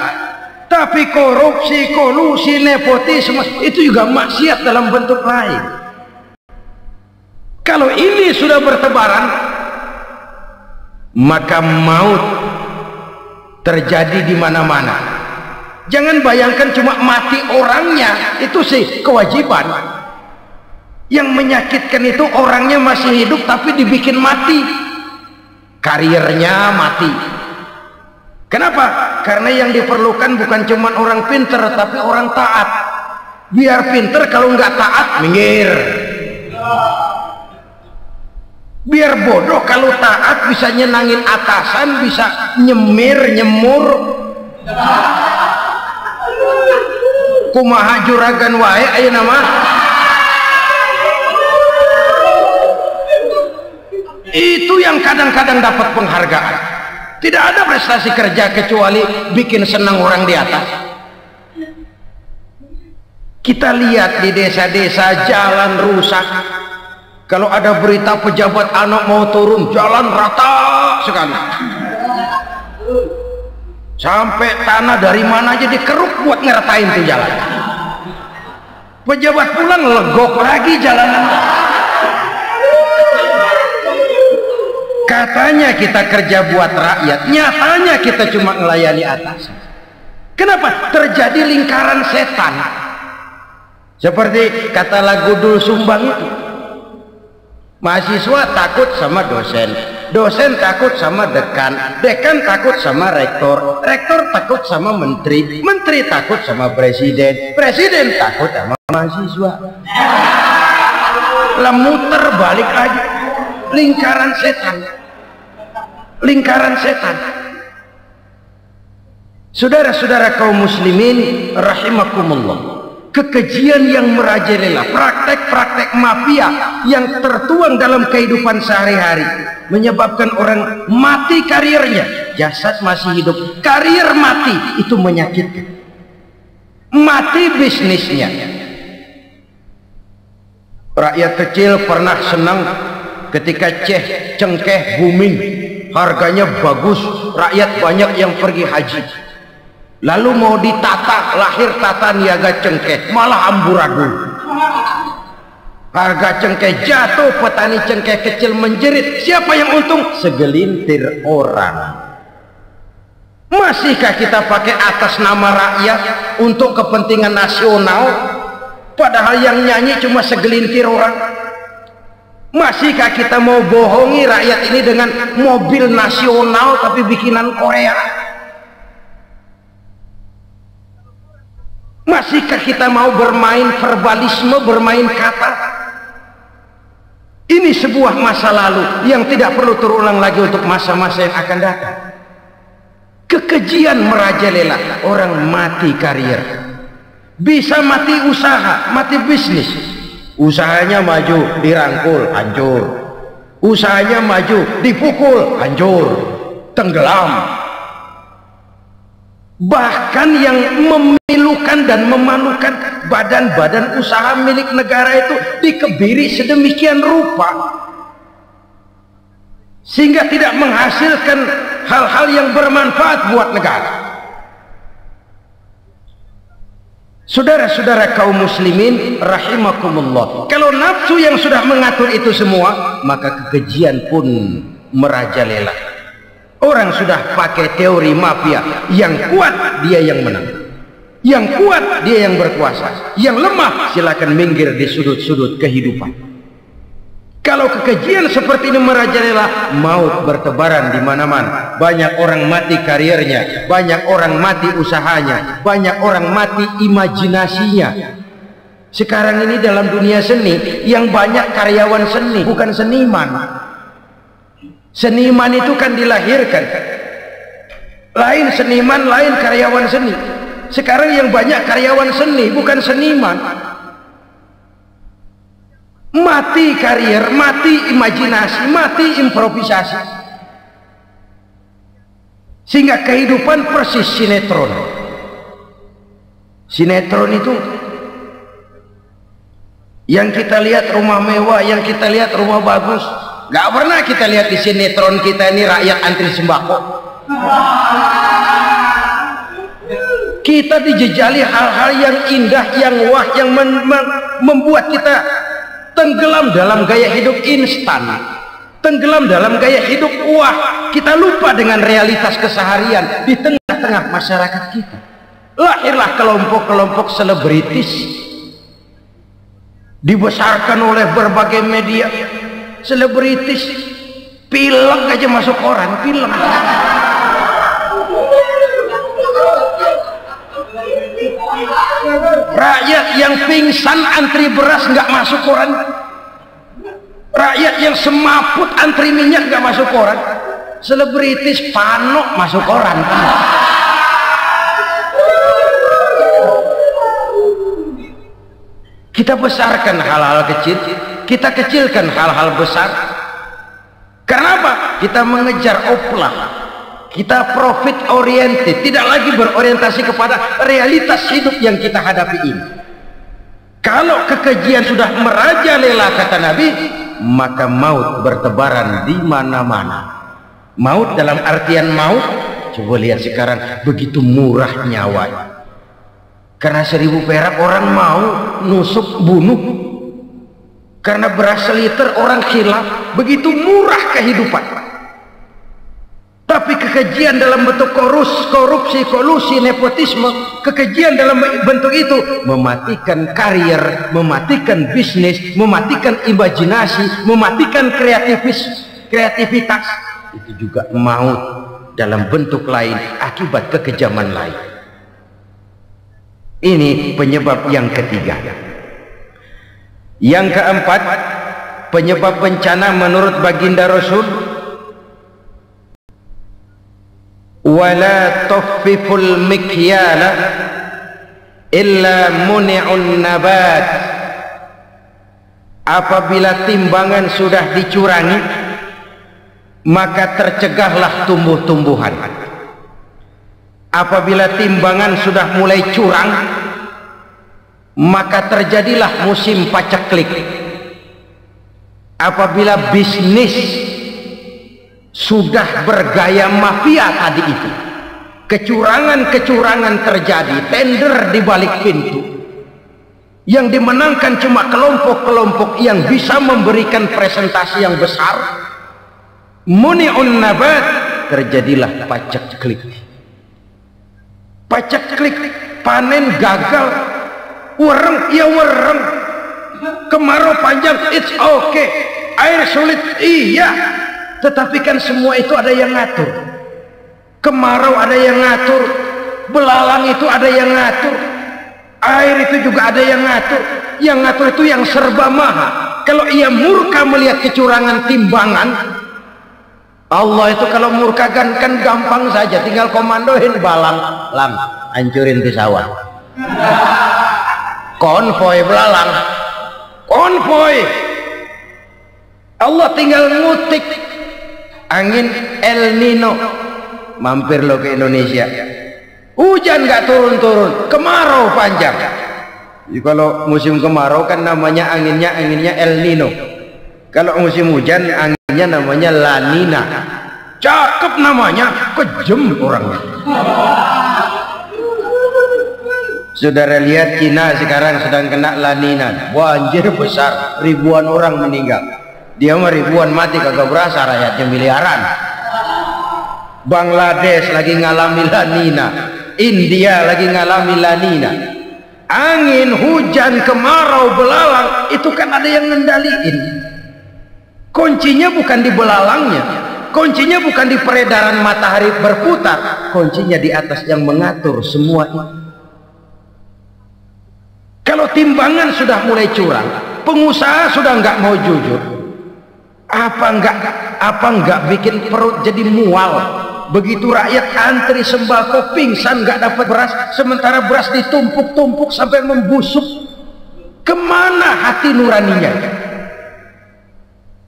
Tapi korupsi, kolusi, nepotisme itu juga maksiat dalam bentuk lain. Kalau ini sudah bertebaran, maka maut terjadi di mana-mana. Jangan bayangkan cuma mati orangnya, itu sih kewajiban. Yang menyakitkan itu orangnya masih hidup tapi dibikin mati, karirnya mati. Kenapa? Karena yang diperlukan bukan cuma orang pinter tapi orang taat. Biar pinter, kalau nggak taat minggir. Biar bodoh, kalau taat bisa nyenangin atasan, bisa nyemur. Kumaha juragan wae ayo nama. Itu yang kadang-kadang dapat penghargaan. Tidak ada prestasi kerja kecuali bikin senang orang di atas. Kita lihat di desa-desa jalan rusak. Kalau ada berita pejabat anak mau turun, jalan rata sekali. Sampai tanah dari mana aja dikeruk buat ngeratain tuh jalan. Pejabat pulang legok lagi jalanan. Katanya kita kerja buat rakyat, nyatanya kita cuma melayani atas. Kenapa? Terjadi lingkaran setan. Seperti kata lagu Dul Sumbang itu. Mahasiswa takut sama dosen, dosen takut sama dekan, dekan takut sama rektor, rektor takut sama menteri, menteri takut sama presiden, presiden takut sama mahasiswa. Lah muter balik lagi, lingkaran setan, lingkaran setan. Saudara-saudara kaum muslimin rahimakumullah, kekejian yang merajalela, praktek-praktek mafia yang tertuang dalam kehidupan sehari-hari menyebabkan orang mati karirnya, jasad masih hidup, karir mati, itu menyakitkan. Mati bisnisnya. Rakyat kecil pernah senang ketika cengkeh booming, harganya bagus, rakyat banyak yang pergi haji. Lalu mau ditata, lahir tata niaga cengkeh, malah amburadul. Harga cengkeh jatuh, petani cengkeh kecil menjerit. Siapa yang untung? Segelintir orang. Masihkah kita pakai atas nama rakyat untuk kepentingan nasional, padahal yang nyanyi cuma segelintir orang? Masihkah kita mau bohongi rakyat ini dengan mobil nasional tapi bikinan Korea? Masihkah kita mau bermain verbalisme, bermain kata? Ini sebuah masa lalu yang tidak perlu terulang lagi untuk masa-masa yang akan datang. Kekejian merajalela, orang mati karier, bisa mati usaha, mati bisnis. Usahanya maju, dirangkul, hancur. Usahanya maju, dipukul, hancur, tenggelam. Bahkan yang memilukan dan memalukan badan-badan usaha milik negara itu dikebiri sedemikian rupa sehingga tidak menghasilkan hal-hal yang bermanfaat buat negara. Saudara-saudara kaum muslimin rahimakumullah, kalau nafsu yang sudah mengatur itu semua, maka kekejian pun merajalela. Orang sudah pakai teori mafia, yang kuat dia yang menang, yang kuat dia yang berkuasa, yang lemah silakan minggir di sudut-sudut kehidupan. Kalau kekejian seperti ini merajalela, maut bertebaran di mana-mana. Banyak orang mati kariernya, banyak orang mati usahanya, banyak orang mati imajinasinya. Sekarang ini dalam dunia seni yang banyak karyawan seni, bukan seniman. Seniman itu kan dilahirkan, lain seniman, lain karyawan seni. Sekarang yang banyak karyawan seni, bukan seniman. Mati karier, mati imajinasi, mati improvisasi, sehingga kehidupan persis sinetron. Sinetron itu yang kita lihat rumah mewah, yang kita lihat rumah bagus. Gak pernah kita lihat di sinetron kita ini rakyat antri sembako. Kita dijejali hal-hal yang indah, yang wah, yang membuat kita tenggelam dalam gaya hidup instan, tenggelam dalam gaya hidup wah. Kita lupa dengan realitas keseharian di tengah-tengah masyarakat kita. Lahirlah kelompok-kelompok selebritis, dibesarkan oleh berbagai media. Selebritis pilek aja masuk koran, pilek. Rakyat yang pingsan antri beras nggak masuk koran. Rakyat yang semaput antri minyak nggak masuk koran. Selebritis panok masuk koran. Kita besarkan hal-hal kecil, kita kecilkan hal-hal besar. Karena apa? Kita mengejar oplah, kita profit oriented, tidak lagi berorientasi kepada realitas hidup yang kita hadapi ini. Kalau kekejian sudah merajalela, kata Nabi, maka maut bertebaran di mana-mana. Maut dalam artian maut, coba lihat sekarang begitu murah nyawa. Karena 1000 perak orang mau nusuk bunuh, karena beras seliter orang khilaf. Begitu murah kehidupan. Tapi kekejian dalam bentuk korupsi, kolusi, nepotisme, kekejian dalam bentuk itu mematikan karier, mematikan bisnis, mematikan imajinasi, mematikan kreativitas. Itu juga maut dalam bentuk lain akibat kekejaman lain. Ini penyebab yang ketiga. Yang keempat, penyebab bencana menurut baginda Rasul, wala tuffiful mikyala illa muni'un nabat. Apabila timbangan sudah dicurangi, maka tercegahlah tumbuh-tumbuhan. Apabila timbangan sudah mulai curang, maka terjadilah musim paceklik. Apabila bisnis sudah bergaya mafia tadi itu, kecurangan-kecurangan terjadi, tender di balik pintu, Yang dimenangkan cuma kelompok-kelompok yang bisa memberikan presentasi yang besar. Muni'un nabat, terjadilah paceklik. Paceklik, panen gagal, wereng ya wereng, kemarau panjang it's okay, air sulit iya, tetapi kan semua itu ada yang ngatur. Kemarau ada yang ngatur, belalang itu ada yang ngatur, air itu juga ada yang ngatur. Yang ngatur itu yang serba maha. Kalau ia murka melihat kecurangan timbangan, Allah itu kalau murka kan gampang saja, tinggal komandoin balang, lang, hancurin di sawah. Konvoy belalang, konvoy. Allah tinggal ngutik angin El Nino, mampir lo ke Indonesia. Hujan nggak turun-turun, kemarau panjang. Jadi kalau musim kemarau kan namanya anginnya El Nino. Kalau musim hujan anginnya namanya La Nina. Cakep namanya, kejem orangnya. Saudara lihat Cina sekarang sedang kena La Nina, banjir besar, ribuan orang meninggal. Dia mah ribuan mati kagak berasa, rakyatnya miliaran. Bangladesh lagi ngalami La Nina, India lagi ngalami La Nina. Angin, hujan, kemarau, belalang itu kan ada yang ngendaliin. Kuncinya bukan di belalangnya, kuncinya bukan di peredaran matahari berputar, kuncinya di atas yang mengatur semua itu. Kalau timbangan sudah mulai curang, pengusaha sudah nggak mau jujur, apa nggak bikin perut jadi mual? Begitu rakyat antri sembako pingsan nggak dapat beras, sementara beras ditumpuk-tumpuk sampai membusuk. Kemana hati nuraninya?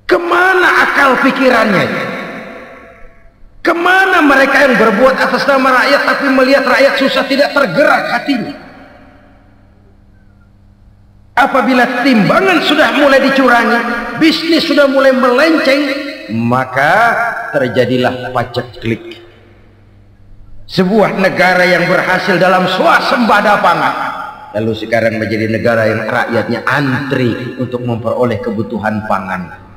Kemana akal pikirannya? Kemana mereka yang berbuat atas nama rakyat tapi melihat rakyat susah tidak tergerak hatinya? Apabila timbangan sudah mulai dicurangi, bisnis sudah mulai melenceng, maka terjadilah paceklik. Sebuah negara yang berhasil dalam swasembada pangan, lalu sekarang menjadi negara yang rakyatnya antri untuk memperoleh kebutuhan pangan.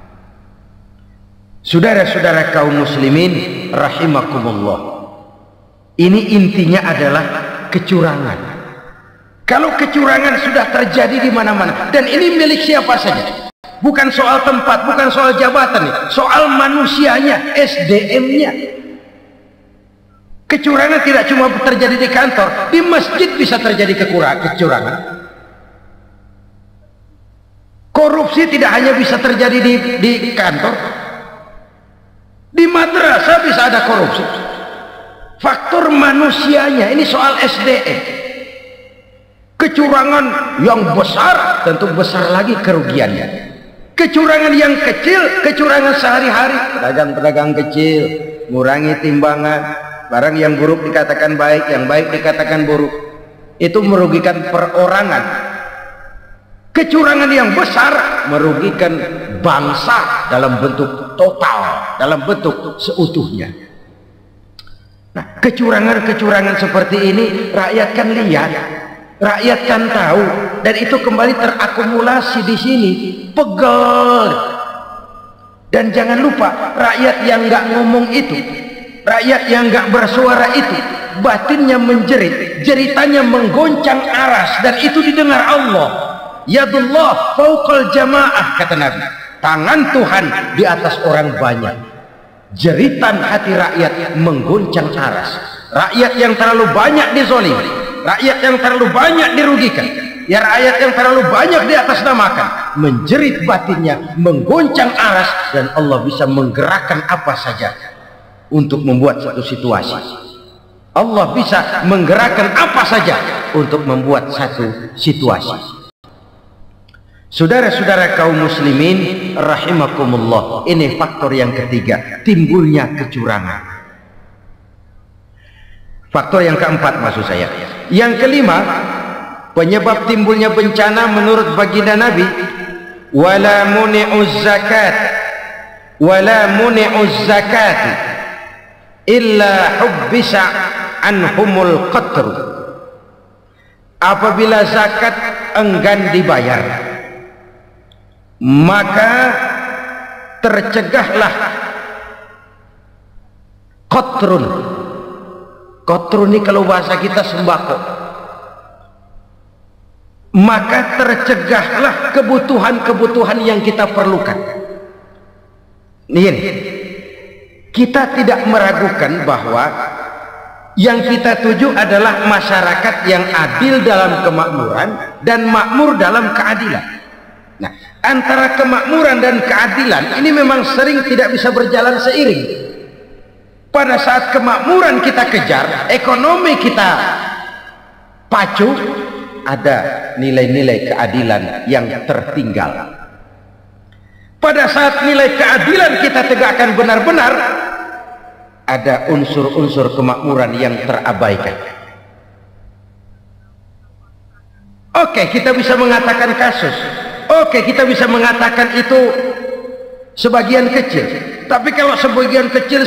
Saudara-saudara kaum muslimin rahimakumullah, ini intinya adalah kecurangan. Kalau kecurangan sudah terjadi di mana-mana, dan ini milik siapa saja, bukan soal tempat, bukan soal jabatan, soal manusianya, SDM-nya. Kecurangan tidak cuma terjadi di kantor, di masjid bisa terjadi kecurangan. Korupsi tidak hanya bisa terjadi di kantor, di madrasah bisa ada korupsi. Faktor manusianya, ini soal SDM. Kecurangan yang besar tentu besar lagi kerugiannya. Kecurangan yang kecil, kecurangan sehari-hari, pedagang-pedagang kecil ngurangi timbangan, barang yang buruk dikatakan baik, yang baik dikatakan buruk, itu merugikan perorangan. Kecurangan yang besar merugikan bangsa dalam bentuk total, dalam bentuk seutuhnya. Nah, kecurangan-kecurangan seperti ini rakyat kan lihat, rakyat kan tahu, dan itu kembali terakumulasi di sini, pegel. Dan jangan lupa, rakyat yang nggak ngomong itu, rakyat yang nggak bersuara itu, batinnya menjerit, jeritannya menggoncang aras, dan itu didengar Allah. Yadullah fauqal jamaah, kata Nabi, tangan Tuhan di atas orang banyak. Jeritan hati rakyat menggoncang aras. Rakyat yang terlalu banyak dizolimi, rakyat yang terlalu banyak dirugikan, ya rakyat yang terlalu banyak di atas namakan, menjerit batinnya, menggoncang aras, dan Allah bisa menggerakkan apa saja untuk membuat satu situasi. Allah bisa menggerakkan apa saja untuk membuat satu situasi. Saudara-saudara kaum muslimin rahimakumullah, ini faktor yang ketiga, timbulnya kecurangan. Faktor yang keempat maksud saya. Yang kelima, penyebab timbulnya bencana menurut baginda Nabi, wala muni'uz zakat wala muni'uz zakat illa hubbisa anhumul qatr. apabila zakat enggan dibayar, maka tercegahlah qatrun. Qatrun ini kalau bahasa kita sembako. Maka tercegahlah kebutuhan-kebutuhan yang kita perlukan. Ini, kita tidak meragukan bahwa yang kita tuju adalah masyarakat yang adil dalam kemakmuran dan makmur dalam keadilan. Nah, antara kemakmuran dan keadilan ini memang sering tidak bisa berjalan seiring. Pada saat kemakmuran kita kejar, ekonomi kita pacu, ada nilai-nilai keadilan yang tertinggal. Pada saat nilai keadilan kita tegakkan benar-benar, ada unsur-unsur kemakmuran yang terabaikan. Oke, kita bisa mengatakan kasus. Oke, kita bisa mengatakan itu sebagian kecil. Tapi kalau sebagian kecil,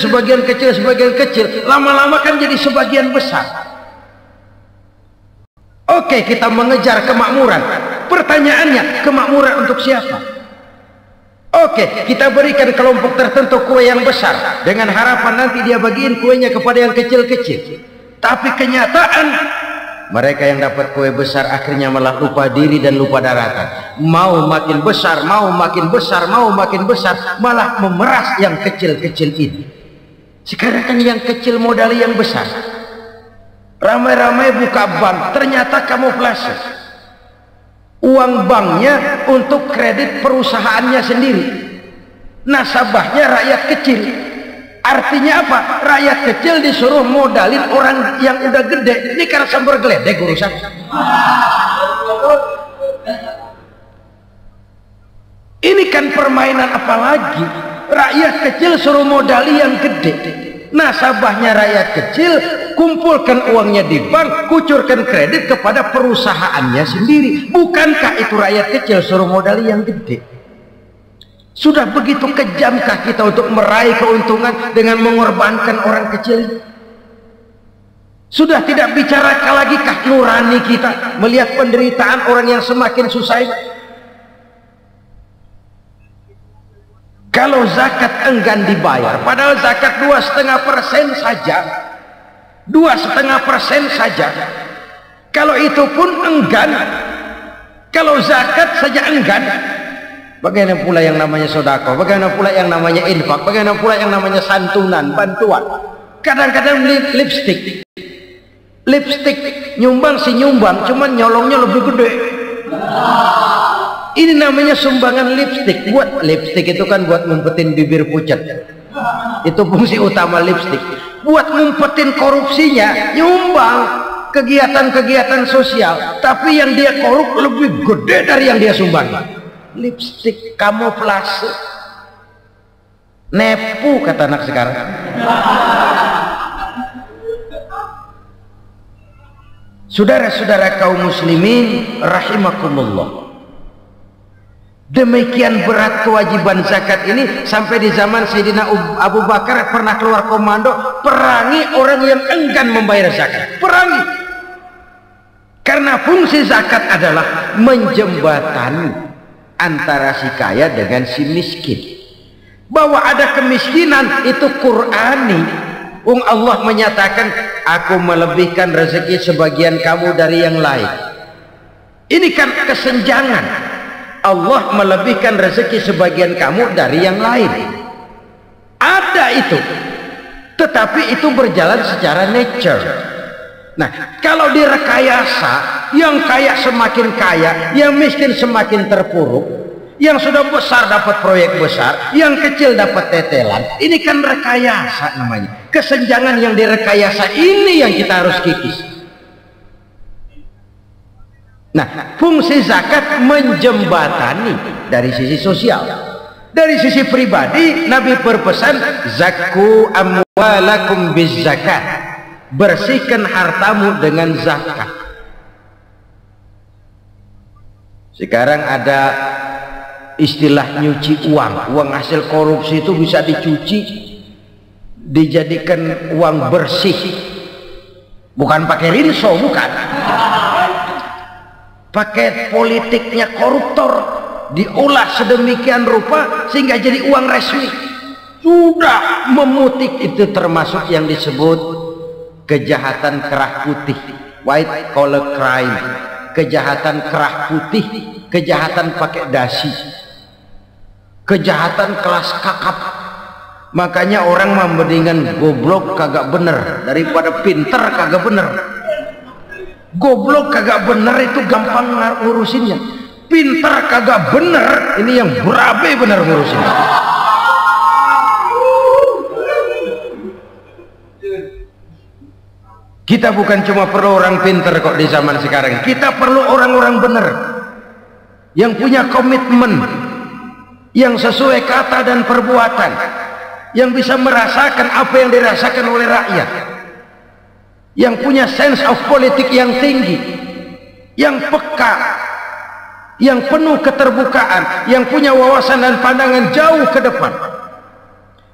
lama-lama kan jadi sebagian besar. Oke, kita mengejar kemakmuran. Pertanyaannya, kemakmuran untuk siapa? Oke, kita berikan kelompok tertentu kue yang besar dengan harapan nanti dia bagiin kuenya kepada yang kecil-kecil. Tapi kenyataan mereka yang dapat kue besar akhirnya malah lupa diri dan lupa daratan. Mau makin besar, malah memeras yang kecil-kecil ini. Sekarang kan yang kecil modali yang besar. Ramai-ramai buka bank, ternyata kamuflase. Uang banknya untuk kredit perusahaannya sendiri. Nasabahnya rakyat kecil. Artinya apa? Rakyat kecil disuruh modalin orang yang udah gede. Ini karena sambar geledek urusan. Ini kan permainan apa lagi? Rakyat kecil suruh modali yang gede. Nasabahnya rakyat kecil, kumpulkan uangnya di bank, kucurkan kredit kepada perusahaannya sendiri. Bukankah itu rakyat kecil suruh modali yang gede? Sudah begitu kejamkah kita untuk meraih keuntungan dengan mengorbankan orang kecil? Sudah tidak bicara lagi kah nurani kita melihat penderitaan orang yang semakin susah ini? Kalau zakat enggan dibayar, padahal zakat 2,5% saja, 2,5% saja. Kalau itu pun enggan, kalau zakat saja enggan, bagaimana pula yang namanya sedekah, bagaimana pula yang namanya infak, bagaimana pula yang namanya santunan, bantuan. Kadang-kadang lipstick nyumbang si nyumbang, cuman nyolongnya lebih gede. Ini namanya sumbangan lipstick. Buat lipstick itu kan buat ngumpetin bibir pucat. Itu fungsi utama lipstick. Buat ngumpetin korupsinya, nyumbang kegiatan-kegiatan sosial. Tapi yang dia korup lebih gede dari yang dia sumbang. Lipstick kamuflase. Nepu kata anak sekarang. Saudara-saudara kaum muslimin rahimakumullah. Demikian berat kewajiban zakat ini sampai di zaman Sayyidina Abu Bakar pernah keluar komando perangi orang yang enggan membayar zakat. Perangi. Karena fungsi zakat adalah menjembatani antara si kaya dengan si miskin. Bahwa ada kemiskinan itu Qur'ani. Allah menyatakan, aku melebihkan rezeki sebagian kamu dari yang lain. Ini kan kesenjangan. Allah melebihkan rezeki sebagian kamu dari yang lain. Ada itu. Tetapi itu berjalan secara nature. Nah, kalau direkayasa, yang kaya semakin kaya, yang miskin semakin terpuruk, yang sudah besar dapat proyek besar, yang kecil dapat tetelan. Ini kan rekayasa namanya. Kesenjangan yang direkayasa ini yang kita harus kikis. Nah, fungsi zakat menjembatani dari sisi sosial. Dari sisi pribadi, Nabi berpesan, zakku amwalakum biz zakat. Bersihkan hartamu dengan zakat. Sekarang ada istilah nyuci uang. Uang hasil korupsi itu bisa dicuci, dijadikan uang bersih. Bukan pakai rinso, bukan. paket politiknya koruptor diolah sedemikian rupa sehingga jadi uang resmi, sudah memutik. Itu termasuk yang disebut kejahatan kerah putih, white collar crime, kejahatan kerah putih, kejahatan pakai dasi, kejahatan kelas kakap. Makanya orang mendingan goblok kagak bener daripada pinter kagak bener. Goblok kagak bener itu gampang ngurusinnya, pinter kagak bener ini yang berabe bener ngurusinnya. Kita bukan cuma perlu orang pinter kok di zaman sekarang, kita perlu orang-orang bener yang punya komitmen, yang sesuai kata dan perbuatan, yang bisa merasakan apa yang dirasakan oleh rakyat, yang punya sense of politik yang tinggi, yang peka, yang penuh keterbukaan, yang punya wawasan dan pandangan jauh ke depan.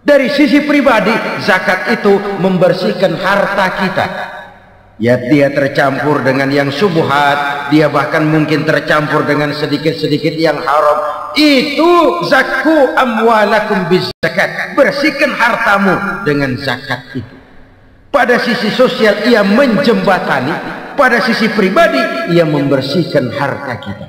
Dari sisi pribadi, zakat itu membersihkan harta kita. Ya, dia tercampur dengan yang syubhat, dia bahkan mungkin tercampur dengan sedikit-sedikit yang haram. Itu zakku amwalakum bizakat, bersihkan hartamu dengan zakat itu. Pada sisi sosial ia menjembatani, pada sisi pribadi ia membersihkan harta kita.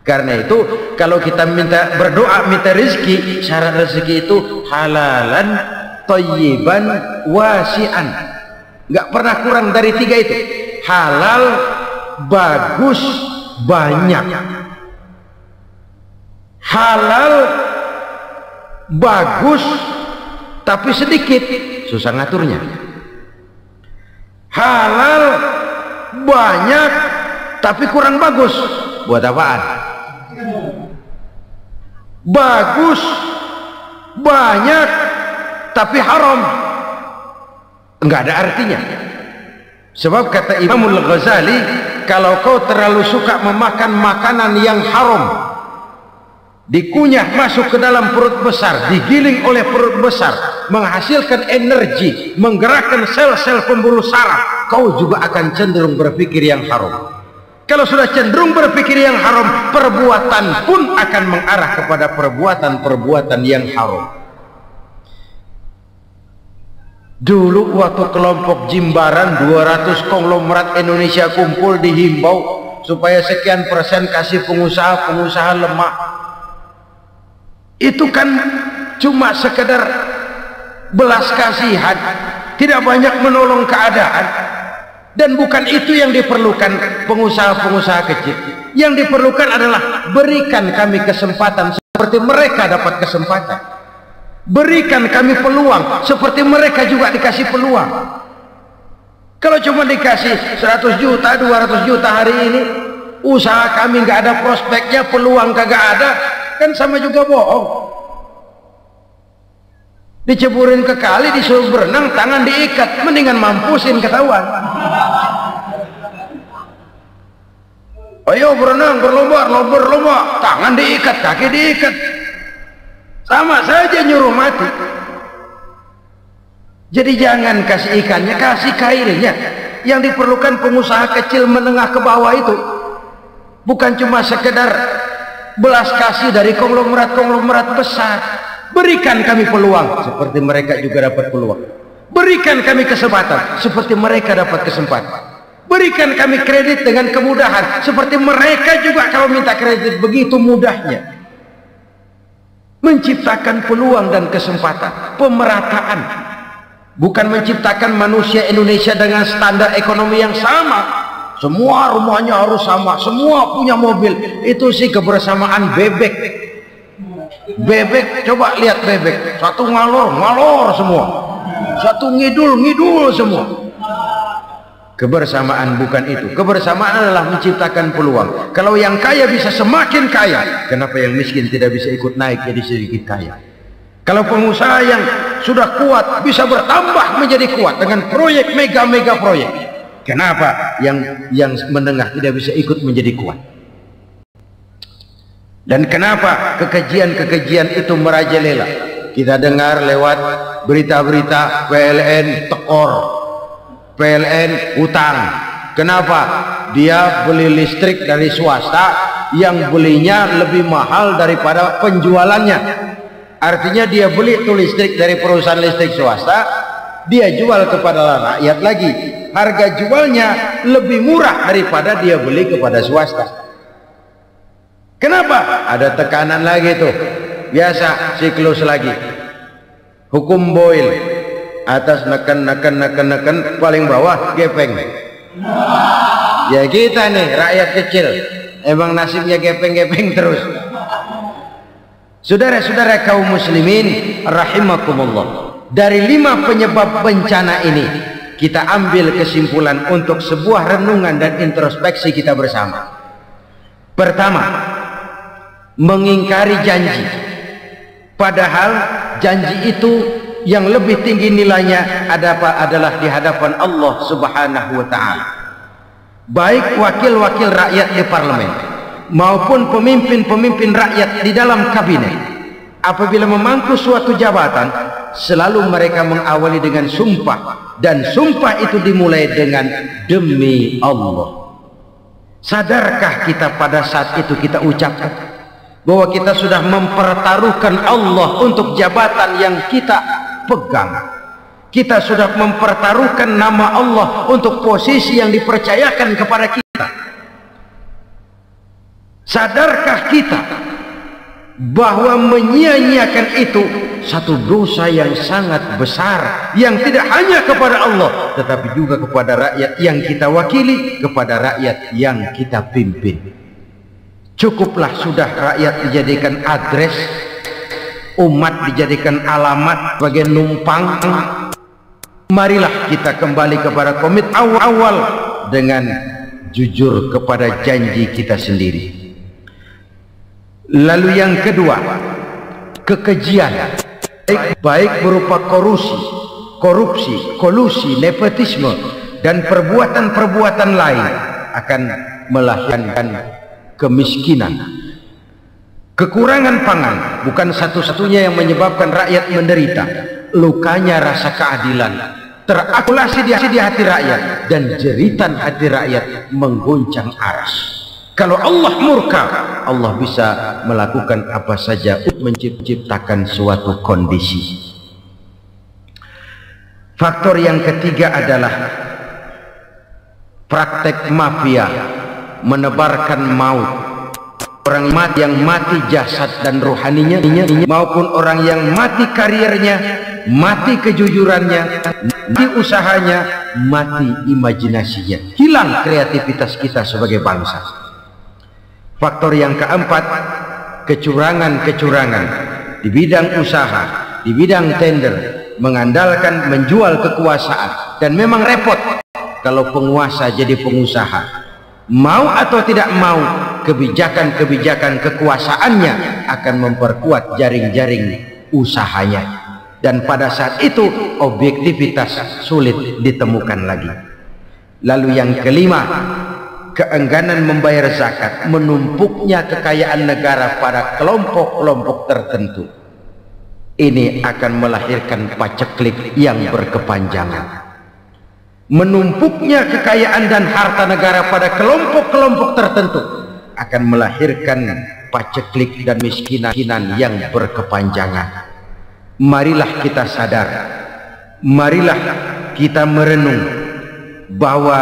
Karena itu kalau kita minta berdoa minta rezeki, syarat rezeki itu halalan thayyiban wasi'an, nggak pernah kurang dari 3 itu. Halal, bagus, banyak. Halal, bagus, tapi sedikit, susah ngaturnya. Halal, banyak, tapi kurang bagus, buat apaan? Bagus, banyak, tapi haram, enggak ada artinya. Sebab kata Imamul Ghazali, kalau kau terlalu suka memakan makanan yang haram, dikunyah masuk ke dalam perut besar, digiling oleh perut besar, menghasilkan energi, menggerakkan sel-sel pembuluh saraf, kau juga akan cenderung berpikir yang haram. Kalau sudah cenderung berpikir yang haram, perbuatan pun akan mengarah kepada perbuatan-perbuatan yang haram. Dulu waktu kelompok Jimbaran 200 konglomerat Indonesia kumpul, dihimbau supaya sekian persen kasih pengusaha lemah. Itu kan cuma sekedar belas kasihan, tidak banyak menolong keadaan. Dan bukan itu yang diperlukan pengusaha-pengusaha kecil. Yang diperlukan adalah berikan kami kesempatan seperti mereka dapat kesempatan. Berikan kami peluang seperti mereka juga dikasih peluang. Kalau cuma dikasih 100 juta, 200 juta hari ini, usaha kami nggak ada prospeknya, peluang kagak ada, kan sama juga bohong. Diceburin ke kali, disuruh berenang, tangan diikat, mendingan mampusin ketahuan. Ayo berenang, berlomba, tangan diikat, kaki diikat, sama saja nyuruh mati. Jadi jangan kasih ikannya, kasih kailnya. Yang diperlukan pengusaha kecil menengah ke bawah itu bukan cuma sekedar belas kasih dari konglomerat besar. Berikan kami peluang seperti mereka juga dapat peluang. Berikan kami kesempatan seperti mereka dapat kesempatan. Berikan kami kredit dengan kemudahan seperti mereka juga kalau minta kredit begitu mudahnya. Menciptakan peluang dan kesempatan, pemerataan. Bukan menciptakan manusia Indonesia dengan standar ekonomi yang sama. Semua rumahnya harus sama, semua punya mobil. Itu sih kebersamaan bebek. Bebek, coba lihat bebek, satu ngalor semua, satu ngidul semua. Kebersamaan bukan itu. Kebersamaan adalah menciptakan peluang. Kalau yang kaya bisa semakin kaya, kenapa yang miskin tidak bisa ikut naik jadi sedikit kaya? Kalau pengusaha yang sudah kuat bisa bertambah menjadi kuat dengan proyek mega proyek, kenapa yang menengah tidak bisa ikut menjadi kuat? Dan kenapa kekejian itu merajalela? Kita dengar lewat berita-berita PLN tekor, PLN utang, Kenapa? Dia beli listrik dari swasta yang belinya lebih mahal daripada penjualannya. Artinya dia beli itu listrik dari perusahaan listrik swasta, dia jual kepada rakyat lagi. Harga jualnya lebih murah daripada dia beli kepada swasta. Kenapa? Ada tekanan lagi tuh. Biasa siklus lagi. Hukum Boyle. Atas neken paling bawah gepeng. Ya kita nih rakyat kecil, emang nasibnya gepeng-gepeng terus. Saudara-saudara kaum muslimin rahimakumullah, dari 5 penyebab bencana ini kita ambil kesimpulan untuk sebuah renungan dan introspeksi kita bersama. Pertama, mengingkari janji, padahal janji itu yang lebih tinggi nilainya adalah di hadapan Allah Subhanahu wa ta'ala. Baik wakil-wakil rakyat di parlemen maupun pemimpin-pemimpin rakyat di dalam kabinet, apabila memangku suatu jabatan, selalu mereka mengawali dengan sumpah, dan sumpah itu dimulai dengan demi Allah. Sadarkah kita pada saat itu kita ucapkan bahwa kita sudah mempertaruhkan Allah untuk jabatan yang kita pegang? Kita sudah mempertaruhkan nama Allah untuk posisi yang dipercayakan kepada kita. Sadarkah kita bahwa menyia-nyiakan itu satu dosa yang sangat besar, yang tidak hanya kepada Allah tetapi juga kepada rakyat yang kita wakili, kepada rakyat yang kita pimpin. Cukuplah sudah rakyat dijadikan adres, umat dijadikan alamat sebagai numpang. Marilah kita kembali kepada komit awal dengan jujur kepada janji kita sendiri. Lalu yang kedua, kekejian, baik berupa korupsi, kolusi, nepotisme, dan perbuatan-perbuatan lain akan melahirkan kemiskinan. Kekurangan pangan bukan satu-satunya yang menyebabkan rakyat menderita. Lukanya rasa keadilan terakumulasi di hati rakyat, dan jeritan hati rakyat mengguncang aras. Kalau Allah murka, Allah bisa melakukan apa saja untuk menciptakan suatu kondisi. Faktor yang ketiga adalah praktek mafia menebarkan maut. Orang yang mati jasad dan rohaninya, maupun orang yang mati karirnya, mati kejujurannya, mati usahanya, mati imajinasinya, hilang kreativitas kita sebagai bangsa. Faktor yang keempat, kecurangan-kecurangan di bidang usaha, di bidang tender, mengandalkan menjual kekuasaan. Dan memang repot kalau penguasa jadi pengusaha. Mau atau tidak mau, kebijakan-kebijakan kekuasaannya akan memperkuat jaring-jaring usahanya, dan pada saat itu objektivitas sulit ditemukan lagi. Lalu yang kelima, keengganan membayar zakat, menumpuknya kekayaan negara pada kelompok-kelompok tertentu. Ini akan melahirkan paceklik yang berkepanjangan. Menumpuknya kekayaan dan harta negara pada kelompok-kelompok tertentu akan melahirkan paceklik dan miskinan yang berkepanjangan. Marilah kita sadar, marilah kita merenung bahwa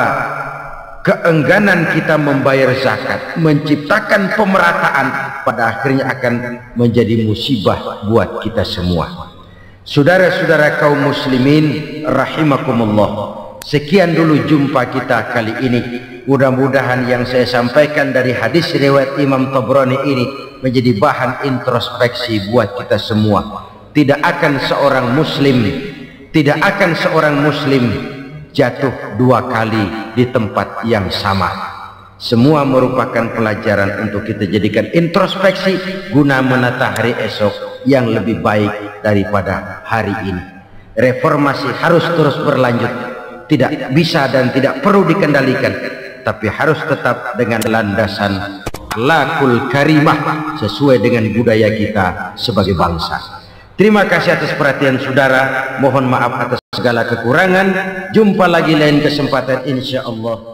keengganan kita membayar zakat, menciptakan pemerataan, pada akhirnya akan menjadi musibah buat kita semua. Saudara-saudara kaum muslimin rahimakumullah, sekian dulu jumpa kita kali ini. Mudah-mudahan yang saya sampaikan dari hadis riwayat Imam Tabrani ini menjadi bahan introspeksi buat kita semua. Tidak akan seorang muslim jatuh 2 kali di tempat yang sama. Semua merupakan pelajaran untuk kita jadikan introspeksi guna menata hari esok yang lebih baik daripada hari ini. Reformasi harus terus berlanjut, tidak bisa dan tidak perlu dikendalikan, tapi harus tetap dengan landasan akhlakul karimah sesuai dengan budaya kita sebagai bangsa. Terima kasih atas perhatian saudara, mohon maaf atas segala kekurangan. Jumpa lagi lain kesempatan insyaallah.